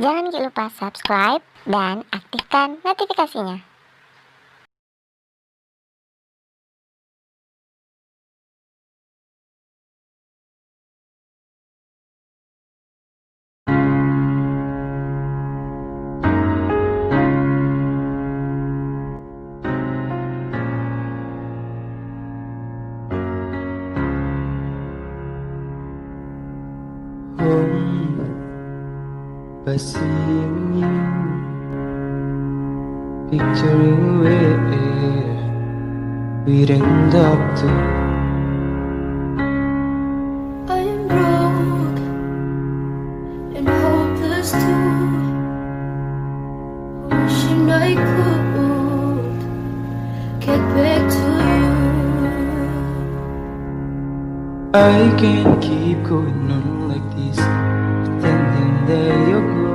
Jangan lupa subscribe dan aktifkan notifikasinya. Passing you, picturing where we'd end up to. I am broke and hopeless too, wishing I could get back to you. I can't keep going on like this, pretending that you're gone.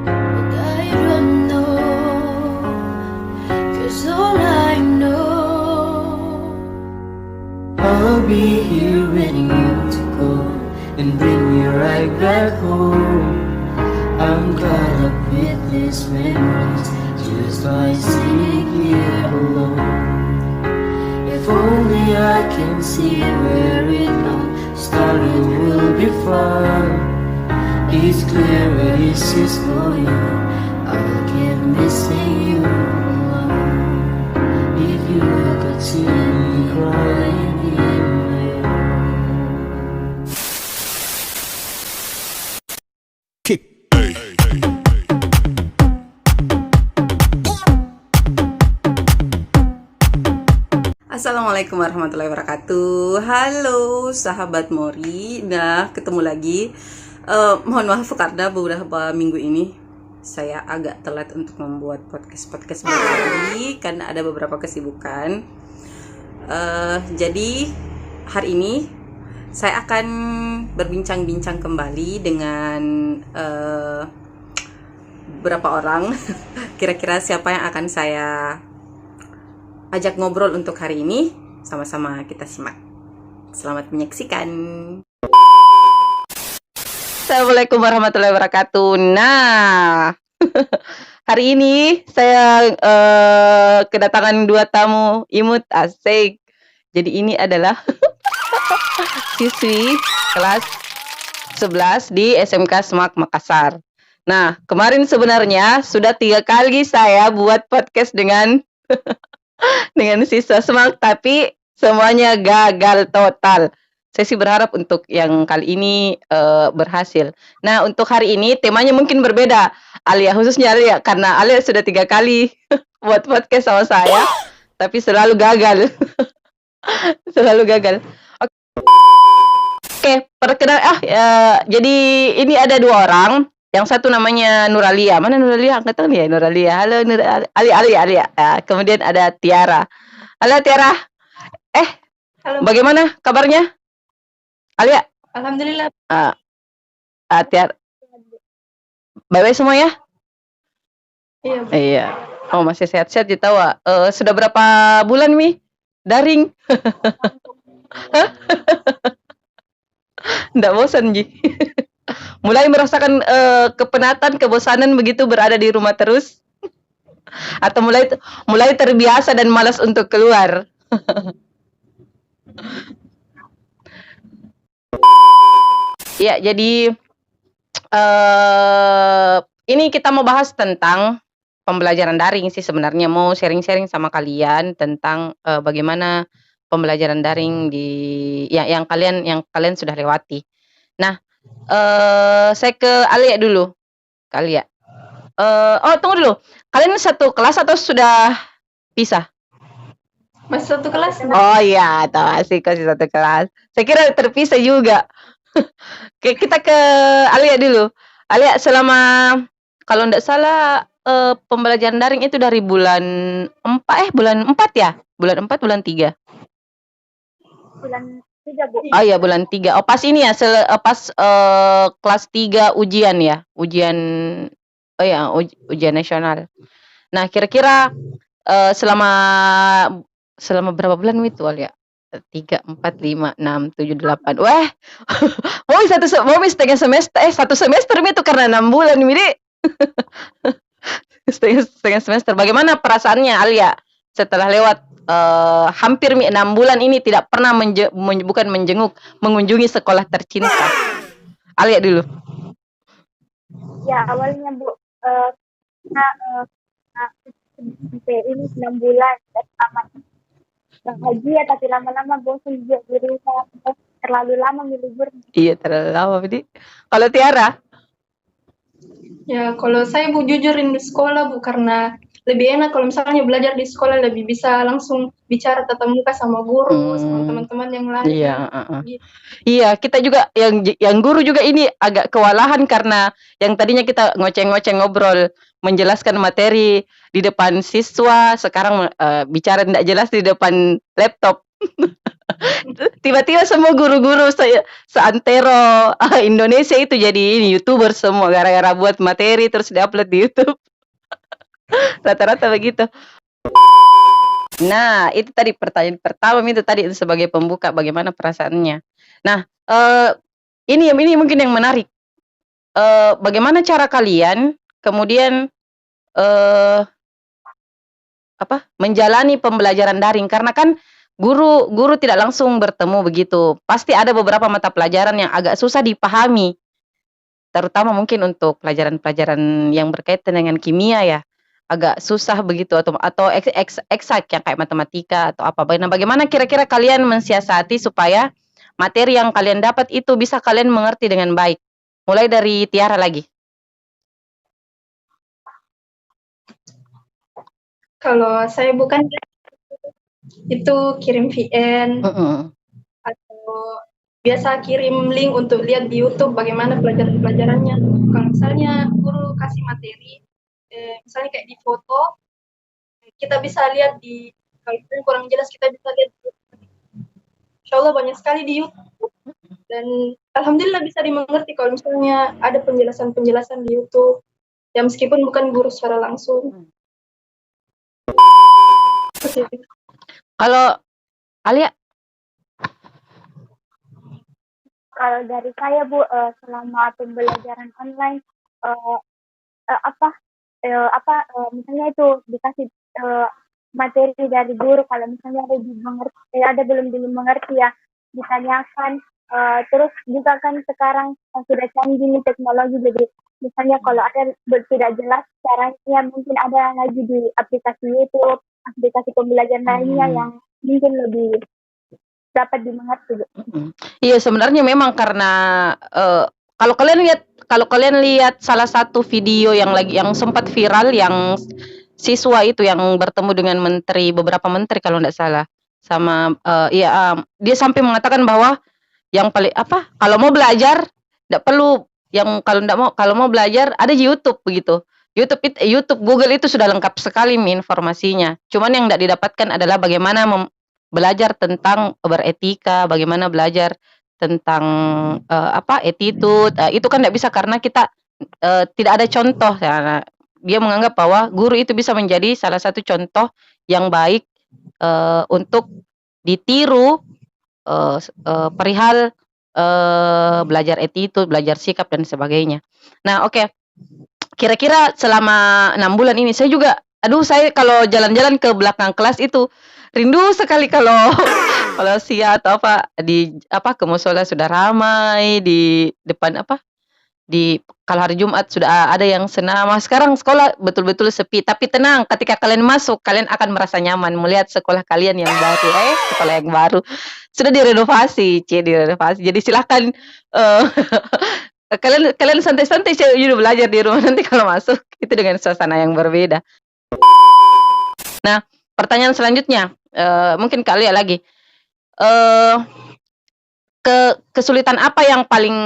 But I don't know, 'cause all I know, I'll be here waiting you to go and bring me right back home. I'm caught up with these memories just by sitting here alone. If only I can see where it all started will be fun. It's clear where this is going. I'll keep missing you alone. If you could see me crying in my arms. Assalamualaikum warahmatullahi wabarakatuh. Halo sahabat Mori. Nah, ketemu lagi. Mohon maaf karena beberapa minggu ini saya agak telat untuk membuat podcast baru lagi karena ada beberapa kesibukan. Jadi hari ini saya akan berbincang-bincang kembali dengan beberapa orang. Kira-kira siapa yang akan saya ajak ngobrol untuk hari ini? Sama-sama kita simak. Selamat menyaksikan. Assalamualaikum warahmatullahi wabarakatuh. Nah, hari ini saya kedatangan dua tamu imut asik. Jadi ini adalah siswi kelas 11 di SMK Semak Makassar. Nah, kemarin sebenarnya sudah 3 kali saya buat podcast dengan siswa Semak, tapi semuanya gagal total. Saya sih berharap untuk yang kali ini berhasil. Nah, untuk hari ini temanya mungkin berbeda. Alia, khususnya Alia, karena Alia sudah 3 kali buat podcast sama saya, tapi selalu gagal. Selalu gagal. Oke, perkenalkan jadi ini ada 2 orang. Yang satu namanya Nuralia. Mana Nuralia? Angkat tangan ya, Nuralia. Halo Alia. Kemudian ada Tiara. Halo Tiara. Halo. Bagaimana kabarnya? Alia. Alhamdulillah. Tiara. Baik-baik semua ya? Iya. Iya. Oh, masih sehat-sehat ya tahu. Sudah berapa bulan Mi? Daring. Nggak bosan Ji. Mulai merasakan kepenatan, kebosanan begitu berada di rumah terus? Atau mulai terbiasa dan malas untuk keluar? Ya, jadi ini kita mau bahas tentang pembelajaran daring sih sebenarnya. Mau sharing-sharing sama kalian tentang bagaimana pembelajaran daring di yang kalian sudah lewati. Nah, saya ke Alia dulu. Ke Alia. Tunggu dulu. Kalian satu kelas atau sudah pisah? Masih satu kelas? Oh iya, tahu asik masih satu kelas. Saya kira terpisah juga. Oke, kita ke Alia dulu. Alia, selama kalau tidak salah pembelajaran daring itu dari bulan 4 ya? Bulan 4, bulan 3? Bulan 3, Bu. Oh iya, bulan 3. Oh, pas ini ya, pas kelas 3 ujian ya? Ujian nasional. Nah, kira-kira selama berapa bulan itu Alia? 3, 4, 5, 6, 7, 8. Wah, mau setengah semester, 1 semester itu karena 6 bulan ini, Dek. Setengah semester. Bagaimana perasaannya Alia setelah lewat hampir 6 bulan ini tidak pernah bukan menjenguk, mengunjungi sekolah tercinta? Alia dulu. Ya awalnya Bu, kita sampai ini 6 bulan dan aman bahagia, tapi lama-lama bosan juga di rumah, terlalu lama libur. Iya, terlalu lama, Bidi. Kalau Tiara? Ya, kalau saya Bu jujur rindu sekolah Bu, karena lebih enak kalau misalnya belajar di sekolah, lebih bisa langsung bicara tatap muka sama guru, sama teman-teman yang lain. Iya, Gitu. iya, kita juga yang guru juga ini agak kewalahan karena yang tadinya kita ngoceh-ngoceh ngobrol menjelaskan materi di depan siswa, sekarang bicara tidak jelas di depan laptop. Tiba-tiba semua guru-guru seantero Indonesia itu jadi ini YouTuber semua gara-gara buat materi terus diupload di YouTube. Rata-rata begitu. Nah, itu tadi pertanyaan pertama itu tadi sebagai pembuka bagaimana perasaannya. Nah, ini mungkin yang menarik. Bagaimana cara kalian kemudian menjalani pembelajaran daring, karena kan guru tidak langsung bertemu begitu. Pasti ada beberapa mata pelajaran yang agak susah dipahami. Terutama mungkin untuk pelajaran-pelajaran yang berkaitan dengan kimia ya. Agak susah begitu atau eksak yang kayak matematika atau apa. Nah, bagaimana kira-kira kalian mensiasati supaya materi yang kalian dapat itu bisa kalian mengerti dengan baik? Mulai dari Tiara lagi. Kalau saya bukan itu kirim VN atau biasa kirim link untuk lihat di YouTube bagaimana pelajarannya. Kalau misalnya guru kasih materi, misalnya kayak di foto, kita bisa lihat kalau kurang jelas kita bisa lihat di YouTube. Insya Allah banyak sekali di YouTube dan alhamdulillah bisa dimengerti kalau misalnya ada penjelasan-penjelasan di YouTube yang meskipun bukan guru secara langsung. Kalau Alia? Kalau dari saya Bu, selama pembelajaran online misalnya itu dikasih materi dari guru, kalau misalnya ada belum mengerti ya ditanyakan. Terus juga kan sekarang sudah canggih nih teknologi, jadi misalnya kalau ada tidak jelas caranya mungkin ada lagi di aplikasi YouTube, aplikasi pembelajaran lainnya yang mungkin lebih dapat dimengerti. Iya, sebenarnya memang karena kalau kalian lihat salah satu video yang sempat viral yang siswa itu yang bertemu dengan beberapa menteri kalau tidak salah, sama dia sampai mengatakan bahwa yang paling kalau mau belajar tidak perlu kalau mau belajar ada di YouTube begitu. YouTube Google itu sudah lengkap sekali informasinya. Cuman yang tidak didapatkan adalah bagaimana belajar tentang beretika, bagaimana belajar tentang attitude. Itu kan tidak bisa karena kita tidak ada contoh. Nah, dia menganggap bahwa guru itu bisa menjadi salah satu contoh yang baik untuk ditiru perihal belajar attitude, belajar sikap dan sebagainya. Nah, oke. Kira-kira selama 6 bulan ini saya kalau jalan-jalan ke belakang kelas itu rindu sekali kalau Sia atau ke musola sudah ramai di depan kalau hari Jumat sudah ada yang senam. Sekarang sekolah betul-betul sepi, tapi tenang, ketika kalian masuk kalian akan merasa nyaman melihat sekolah kalian yang baru. Sekolah yang baru sudah direnovasi. Jadi silakan kalian santai-santai belajar di rumah, nanti kalau masuk itu dengan suasana yang berbeda. Nah, pertanyaan selanjutnya mungkin kalian lagi kesulitan apa yang paling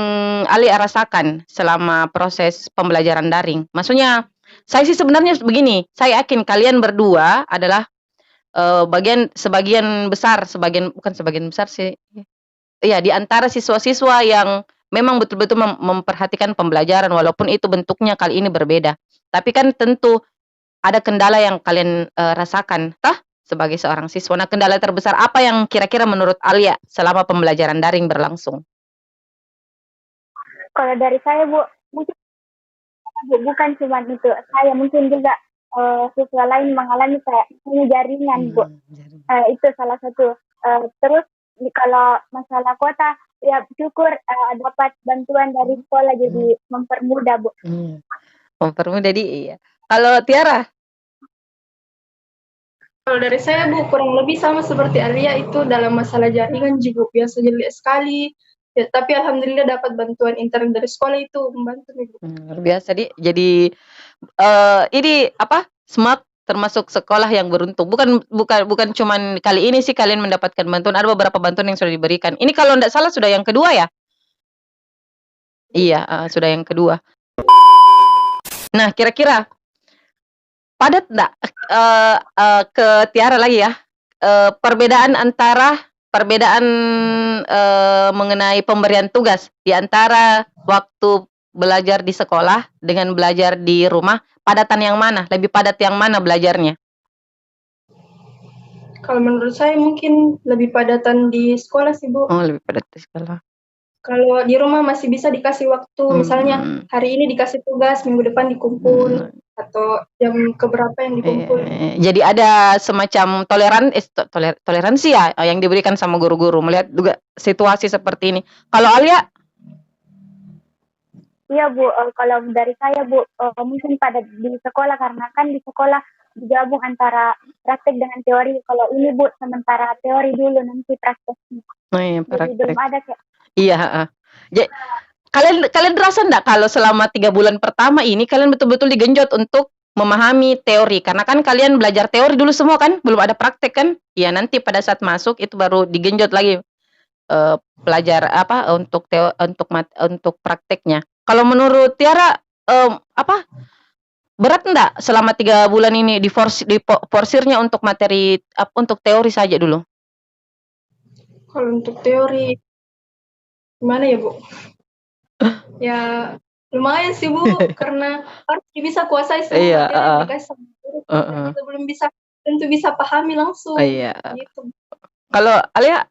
Alia rasakan selama proses pembelajaran daring? Maksudnya saya sih sebenarnya begini, saya yakin kalian berdua adalah sebagian besar sih, iya, di antara siswa-siswa yang memang betul-betul memperhatikan pembelajaran walaupun itu bentuknya kali ini berbeda. Tapi kan tentu ada kendala yang kalian rasakan. sebagai seorang siswa. Nah, kendala terbesar apa yang kira-kira menurut Alia selama pembelajaran daring berlangsung? Kalau dari saya Bu, mungkin Bu, bukan cuma itu, saya mungkin juga siswa lain mengalami kayak ini jaringan Bu. Itu salah satu. Terus kalau masalah kuota, ya syukur dapat bantuan dari sekolah jadi mempermudah Bu. Mempermudah iya. Kalau Tiara? Kalau dari saya Bu, kurang lebih sama seperti Alia itu dalam masalah jaringan juga biasa jelek sekali. Ya, tapi alhamdulillah dapat bantuan internet dari sekolah itu membantu Bu. Luar biasa jadi ini apa? Smart termasuk sekolah yang beruntung. Bukan cuman kali ini sih kalian mendapatkan bantuan, ada beberapa bantuan yang sudah diberikan. Ini kalau tidak salah sudah yang kedua ya? Iya, sudah yang kedua. Nah, kira-kira padat enggak ke Tiara lagi ya? Perbedaan mengenai pemberian tugas di antara waktu belajar di sekolah dengan belajar di rumah, padatan yang mana? Lebih padat yang mana belajarnya? Kalau menurut saya mungkin lebih padatan di sekolah sih Bu. Oh, lebih padat di sekolah. Kalau di rumah masih bisa dikasih waktu, misalnya hari ini dikasih tugas, minggu depan dikumpul, atau jam keberapa yang dikumpul. Jadi ada semacam toleransi ya yang diberikan sama guru-guru melihat juga situasi seperti ini. Kalau Alia? Iya Bu, kalau dari saya Bu, mungkin pada di sekolah karena kan di sekolah digabung antara praktek dengan teori. Kalau ini Bu, sementara teori dulu nanti prakteknya. Oh iya, praktek. Jadi belum ada kayak. Iya. Jadi, kalian rasa enggak kalau selama 3 bulan pertama ini kalian betul-betul digenjot untuk memahami teori? Karena kan kalian belajar teori dulu semua kan, belum ada praktek kan? Ya nanti pada saat masuk itu baru digenjot lagi belajar apa untuk prakteknya. Kalau menurut Tiara berat enggak selama 3 bulan ini porsirnya untuk materi untuk teori saja dulu? Kalau untuk teori gimana ya Bu? Ya lumayan sih Bu, karena harus bisa kuasai semua materi yang dikasih sama guru. Kita belum bisa tentu bisa pahami langsung. Iya. Gitu. Kalau Alia?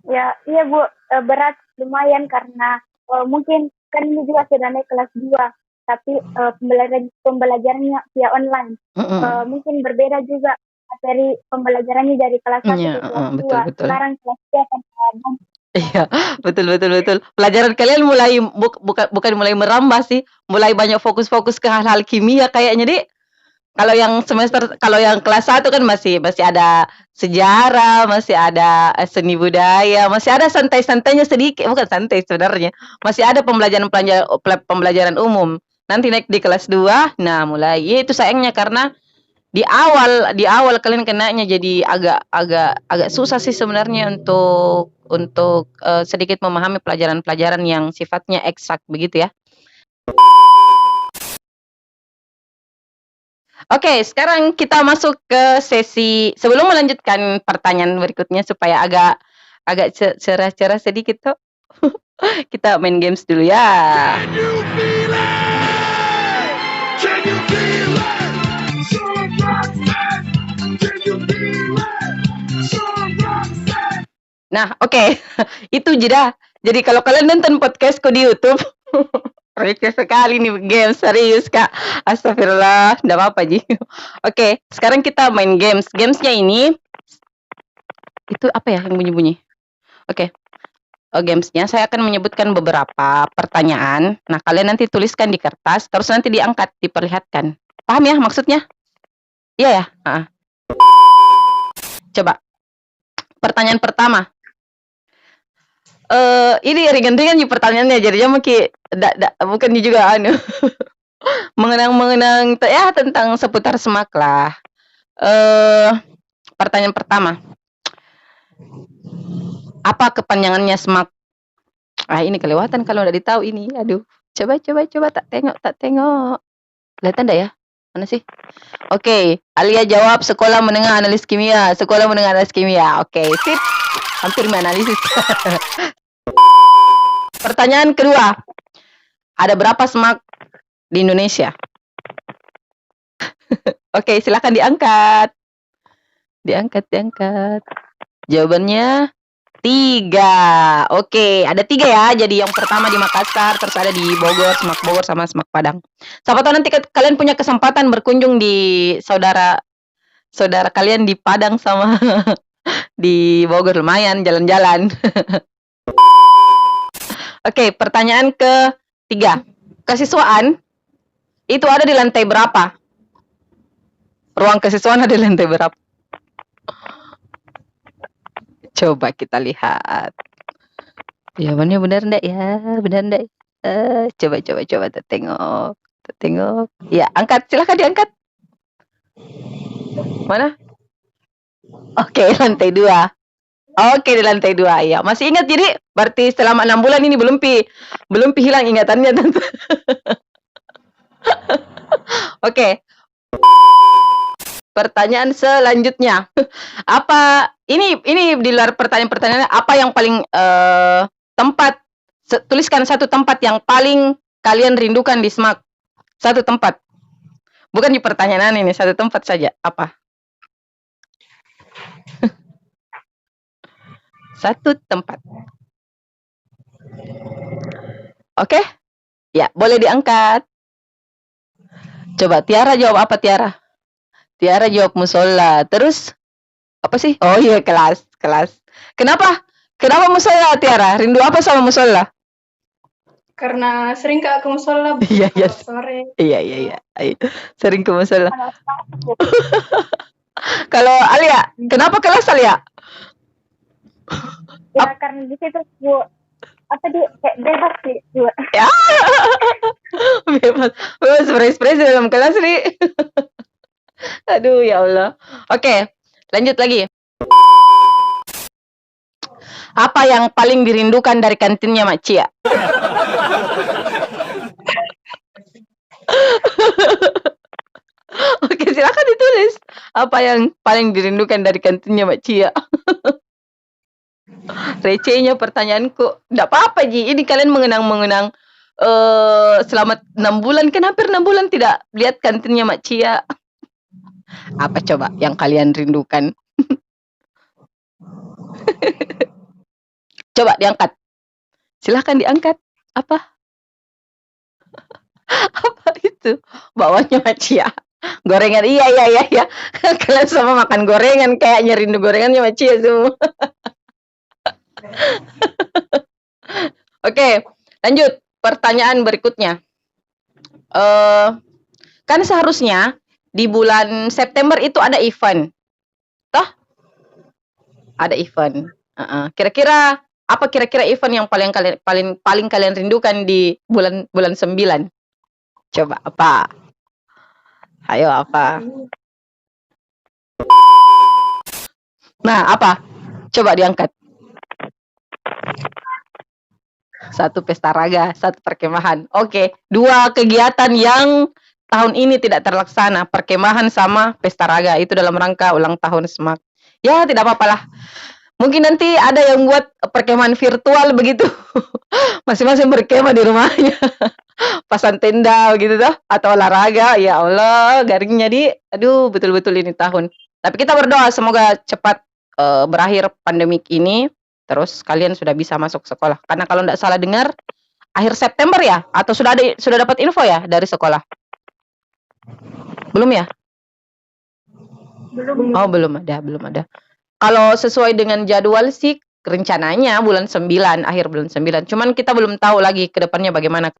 Ya, iya Bu, berat lumayan karena mungkin kan ini juga sudah naik kelas 2, tapi pembelajarannya via online. Mungkin berbeda juga materi pembelajarannya dari kelas 1 ke kelas 2. Betul. Sekarang kelas 3 kan Iya, betul. Pelajaran kalian mulai bukan mulai merambah sih, mulai banyak fokus-fokus ke hal-hal kimia kayaknya, Dik. Kalau yang kelas 1 kan masih ada sejarah, masih ada seni budaya, masih ada santai-santainya sedikit, bukan santai sebenarnya. Masih ada pembelajaran umum. Nanti naik di kelas 2, nah mulai itu sayangnya karena di awal kalian kenanya jadi agak susah sih sebenarnya untuk sedikit memahami pelajaran-pelajaran yang sifatnya eksak begitu ya. Oke, sekarang kita masuk ke sesi sebelum melanjutkan pertanyaan berikutnya supaya agak cerah-cerah sedikit tuh. Kita main games dulu ya. Nah, oke. Itu jeda. Jadi kalau kalian nonton podcastku di YouTube, receh sekali nih games, serius Kak. Astagfirullah, enggak apa-apa Ji. Oke, sekarang kita main games. Gamesnya ini itu apa ya yang bunyi-bunyi? Oke. Gamesnya saya akan menyebutkan beberapa pertanyaan. Nah, kalian nanti tuliskan di kertas, terus nanti diangkat, diperlihatkan. Paham ya maksudnya? Iya ya? Coba. Pertanyaan pertama. Ini ringan-ringan nih pertanyaannya, jadinya bukan juga mengenang ya tentang seputar semak lah. Pertanyaan pertama. Apa kepanjangannya semak? Ini kelewatan kalau udah ditahu ini. Aduh. Coba tak tengok. Kelihatan enggak ya? Mana sih? Oke, Alia jawab sekolah menengah analis kimia. Oke, sip. Hampir menganalisis. Pertanyaan kedua. Ada berapa semak di Indonesia? Oke, silakan diangkat. Diangkat. Jawabannya 3. Oke, ada 3 ya. Jadi yang pertama di Makassar, terus ada di Bogor, Semak Bogor sama Semak Padang. Siapa tahu nanti kalian punya kesempatan berkunjung di saudara kalian di Padang sama di Bogor, lumayan jalan-jalan. Oke, pertanyaan ke-3. Kesiswaan itu ada di lantai berapa? Ruang kesiswaan ada di lantai berapa? Coba kita lihat. Jawabannya benar enggak ya? Benar enggak? Coba kita tengok. Ya, angkat, silakan diangkat. Mana? Oke, lantai 2. Oke, di lantai 2 ya. Masih ingat jadi? Berarti selama 6 bulan ini belum hilang ingatannya tentu. Oke. Pertanyaan selanjutnya. Apa ini di luar pertanyaan-pertanyaannya, apa yang paling tuliskan satu tempat yang paling kalian rindukan di Semak. Satu tempat. Bukan di pertanyaan ini, satu tempat saja. Apa? Satu tempat. Oke? Ya, boleh diangkat. Coba Tiara jawab apa, Tiara? Tiara jawab musola. Terus apa sih? Oh iya, kelas. Kenapa musola, Tiara? Rindu apa sama musola? Karena sering ke musola Iya. sore. Iya. Sering ke musola. Kalau Alia, kenapa kelas Alia? Ya karena di situ kayak bebas sih. Ya. bebas berekspresi dalam kelas nih. Aduh, ya Allah. Oke, lanjut lagi. Apa yang paling dirindukan dari kantinnya Mak Cia? Oke, silakan ditulis. Apa yang paling dirindukan dari kantinnya Mak Cia? Recehnya pertanyaanku. Nggak apa-apa, Ji. Ini kalian mengenang selama 6 bulan. Kan hampir 6 bulan tidak lihat kantinnya Mak Cia. Apa coba yang kalian rindukan? Coba diangkat. Silahkan diangkat. Apa? Apa itu? Bawahnya Mak Cia. Gorengan. Iya. Kalian sama makan gorengan. Kayaknya rindu gorengannya Mak Cia semua. Oke, lanjut. Pertanyaan berikutnya. Kan seharusnya di bulan September itu ada event. Toh? Ada event. Kira-kira apa event yang paling kalian rindukan di bulan 9? Coba apa? Ayo apa? Nah, apa? Coba diangkat. 1 pesta raga, 1 perkemahan. Oke, 2 kegiatan yang tahun ini tidak terlaksana, perkemahan sama pesta raga. Itu dalam rangka ulang tahun Semak. Ya, tidak apa-apalah. Mungkin nanti ada yang buat perkemahan virtual begitu. Masing-masing berkemah di rumahnya. Pasang tenda begitu tuh, atau olahraga. Ya Allah, garingnya aduh, betul-betul ini tahun. Tapi kita berdoa semoga cepat berakhir pandemik ini. Terus kalian sudah bisa masuk sekolah. Karena kalau tidak salah dengar, akhir September ya? Atau sudah dapat info ya dari sekolah? Belum ya? Belum. Oh, belum ada. Kalau sesuai dengan jadwal sih, rencananya bulan 9, akhir bulan 9. Cuman kita belum tahu lagi ke depannya bagaimana.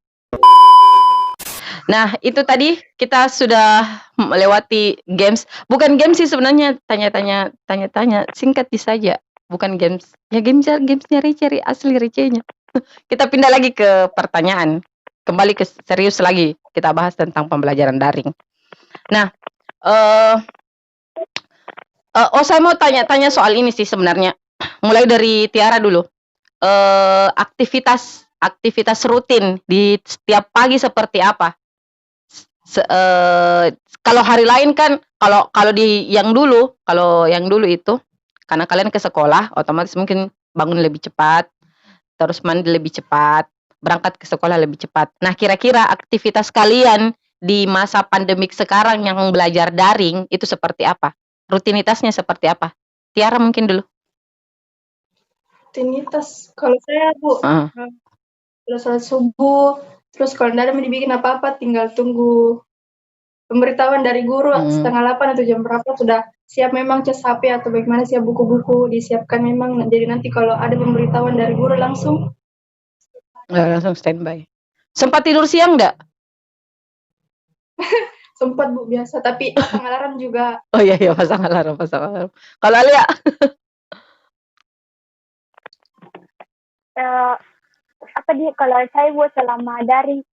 Nah, itu tadi kita sudah melewati games. Bukan games sih sebenarnya, tanya-tanya, singkat saja. Bukan games. Ya gamesnya receh, asli recehnya. Kita pindah lagi ke pertanyaan. Kembali ke serius lagi. Kita bahas tentang pembelajaran daring. Nah, saya mau tanya-tanya soal ini sih sebenarnya. Mulai dari Tiara dulu. Aktivitas rutin di setiap pagi seperti apa? Kalau hari lain kan, kalau yang dulu itu, karena kalian ke sekolah, otomatis mungkin bangun lebih cepat, terus mandi lebih cepat, berangkat ke sekolah lebih cepat. Nah, kira-kira aktivitas kalian di masa pandemik sekarang yang belajar daring itu seperti apa? Rutinitasnya seperti apa? Tiara mungkin dulu. Rutinitas kalau saya Bu, kalau sholat subuh, terus kalau tidak ada mau dibikin apa-apa, tinggal tunggu pemberitahuan dari guru 7:30 atau jam berapa sudah siap memang cas HP atau bagaimana siap buku-buku disiapkan memang. Jadi nanti kalau ada pemberitahuan dari guru langsung Langsung standby. Sempat tidur siang nggak? sempat Bu biasa, tapi pasang alarm juga. Oh iya, pasang alarm. Kalau Alia? Kalau saya buat selama dari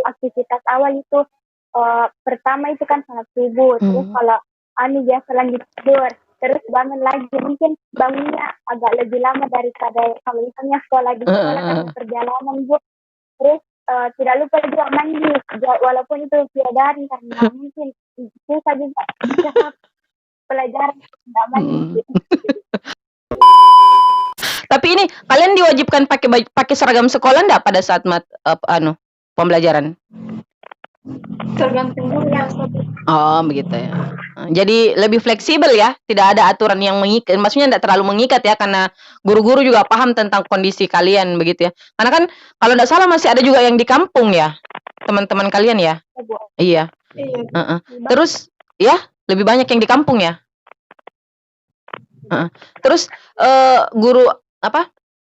aktivitas awal itu pertama itu kan sholat subuh, terus kalau biasa lanjut tidur, terus bangun lagi, mungkin bangunnya agak lebih lama daripada kalau misalnya sekolah di sekolah kan perjalanan Bu. Terus tidak lupa juga mandi, walaupun itu via daring karena mungkin susah juga pelajaran tidak mandi. Tapi ini kalian diwajibkan pakai seragam sekolah enggak pada saat pembelajaran? Tergantung guru ya. Oh, begitu ya. Jadi lebih fleksibel ya, tidak ada aturan yang mengikat, maksudnya tidak terlalu mengikat ya, karena guru-guru juga paham tentang kondisi kalian begitu ya. Karena kan kalau tidak salah masih ada juga yang di kampung ya, teman-teman kalian ya. Iya. Terus ya lebih banyak yang di kampung ya. Terus guru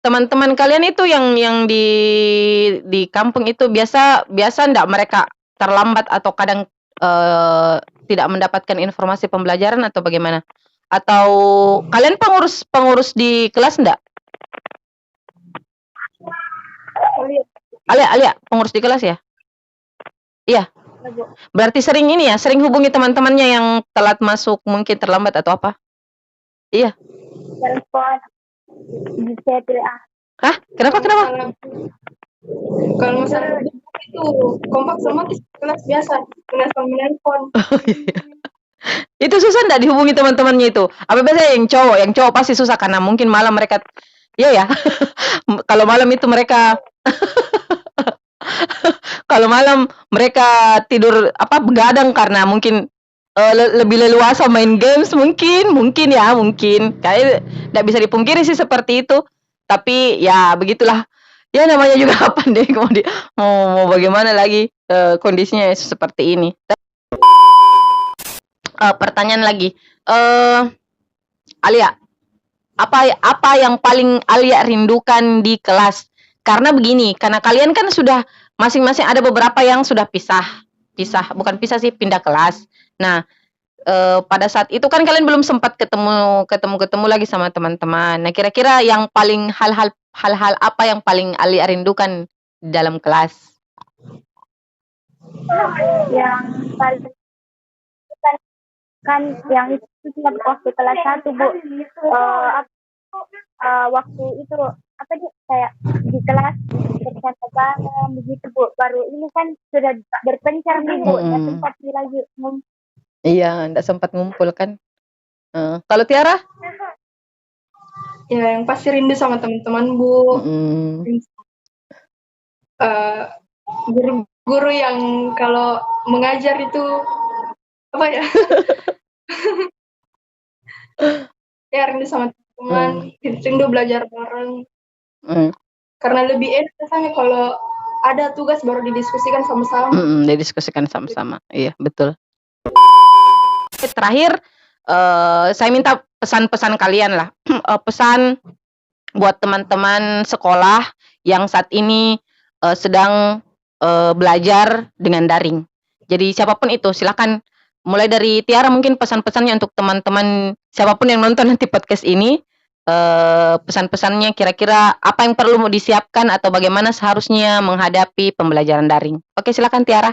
teman-teman kalian itu yang di kampung itu biasa enggak mereka terlambat atau kadang tidak mendapatkan informasi pembelajaran atau bagaimana? Atau kalian pengurus di kelas enggak? Alia pengurus di kelas ya? Iya. Berarti sering hubungi teman-temannya yang telat masuk, mungkin terlambat atau apa? Iya. Telepon. Hah? Kenapa? Kalau misalnya itu kompak semua di kelas biasa, menelpon. Itu susah enggak dihubungi teman-temannya itu? Apa biasanya yang cowok pasti susah karena mungkin malam mereka ya. Kalau malam itu mereka kalau malam mereka tidur begadang karena mungkin lebih leluasa main games mungkin kayak enggak bisa dipungkiri sih seperti itu. Tapi ya begitulah. Ya namanya juga pandemi, mau bagaimana lagi kondisinya seperti ini. Pertanyaan lagi, Alia, apa yang paling Alia rindukan di kelas? Karena begini, karena kalian kan sudah masing-masing ada beberapa yang sudah bukan pisah sih, pindah kelas. Nah, pada saat itu kan kalian belum sempat ketemu lagi sama teman-teman. Nah, kira-kira yang paling hal-hal apa yang paling Alia rindukan dalam kelas? Yang paling kan yang itu waktu kelas 1 Bu, waktu itu kayak di kelas bercanda begitu Bu, baru ini kan sudah berpencar nih Bu, nggak sempat lagi Iya, enggak sempat ngumpul kan. Kalau Tiara? Ya, yang pasti rindu sama teman-teman Bu. Guru-guru yang kalau mengajar itu apa ya? Ya rindu sama teman, rindu belajar bareng. Karena lebih enak rasanya kalau ada tugas baru didiskusikan sama-sama. Didiskusikan sama-sama. Iya, betul. Terakhir, saya minta pesan-pesan kalian lah. Pesan buat teman-teman sekolah yang saat ini sedang belajar dengan daring. Jadi siapapun itu, silakan mulai dari Tiara mungkin pesan-pesannya untuk teman-teman siapapun yang nonton nanti podcast ini. Pesan-pesannya kira-kira apa yang perlu mau disiapkan atau bagaimana seharusnya menghadapi pembelajaran daring. Oke, silakan Tiara.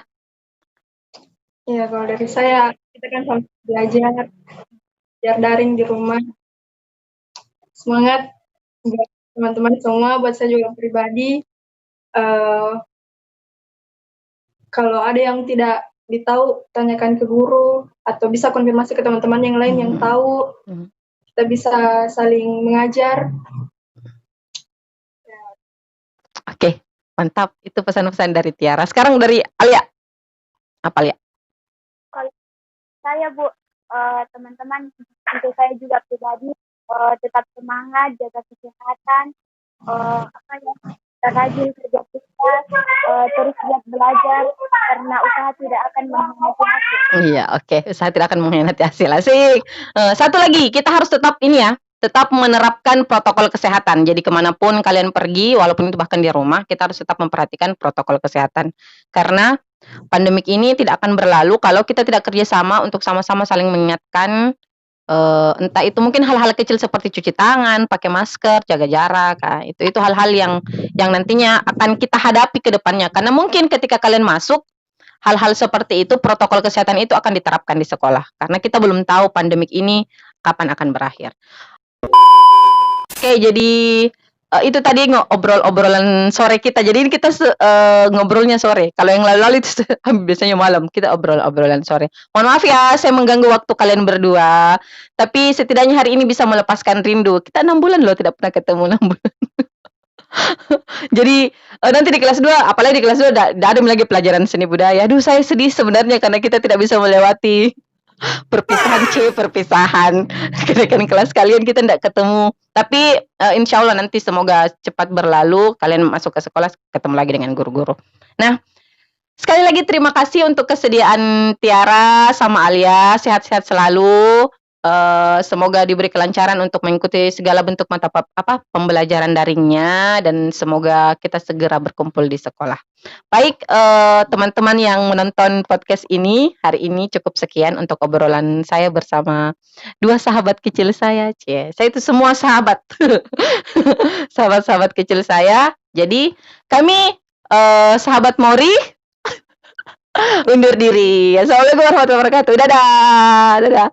Ya, kalau dari saya, kita kan sampai belajar daring di rumah. Semangat buat teman-teman semua, buat saya juga pribadi. Kalau ada yang tidak ditahu, tanyakan ke guru atau bisa konfirmasi ke teman-teman yang lain yang tahu. Kita bisa saling mengajar. Oke, mantap. Itu pesan-pesan dari Tiara. Sekarang dari Alia. Apa ya? Kalau saya Bu, teman-teman, untuk saya juga pribadi tetap semangat, jaga kesehatan, apa ya, rajin kerja keras, terus giat belajar karena usaha tidak akan mengkhianati hasil. Iya, oke. Usaha tidak akan mengkhianati hasil. Asik. Satu lagi, kita harus tetap ini ya, tetap menerapkan protokol kesehatan. Jadi kemanapun kalian pergi, walaupun itu bahkan di rumah, kita harus tetap memperhatikan protokol kesehatan. Karena pandemik ini tidak akan berlalu kalau kita tidak kerjasama untuk sama-sama saling mengingatkan, entah itu mungkin hal-hal kecil seperti cuci tangan, pakai masker, jaga jarak, itu hal-hal yang nantinya akan kita hadapi ke depannya. Karena mungkin ketika kalian masuk, hal-hal seperti itu, protokol kesehatan itu akan diterapkan di sekolah. Karena kita belum tahu pandemik ini kapan akan berakhir. Oke, jadi itu tadi obrolan sore kita. Jadi kita ngobrolnya sore. Kalau yang lalu-lalu itu biasanya malam. Kita obrolan sore. Mohon maaf ya, saya mengganggu waktu kalian berdua. Tapi setidaknya hari ini bisa melepaskan rindu. Kita 6 bulan loh tidak pernah ketemu 6 bulan. Jadi nanti di kelas 2, apalagi di kelas 2 ada lagi pelajaran seni budaya. Aduh, saya sedih sebenarnya karena kita tidak bisa melewati perpisahan. Kenaikan kelas kalian kita tidak ketemu. Tapi insya Allah nanti semoga cepat berlalu. Kalian masuk ke sekolah ketemu lagi dengan guru-guru. Nah, sekali lagi terima kasih untuk kesediaan Tiara sama Alia. Sehat-sehat selalu. Semoga diberi kelancaran untuk mengikuti segala bentuk mata pembelajaran daringnya dan semoga kita segera berkumpul di sekolah. Baik, teman-teman yang menonton podcast ini, hari ini cukup sekian untuk obrolan saya bersama 2 sahabat kecil saya. Saya itu semua sahabat. Sahabat-sahabat kecil saya. Jadi, kami sahabat Mori undur diri. Assalamualaikum warahmatullahi wabarakatuh. Dadah.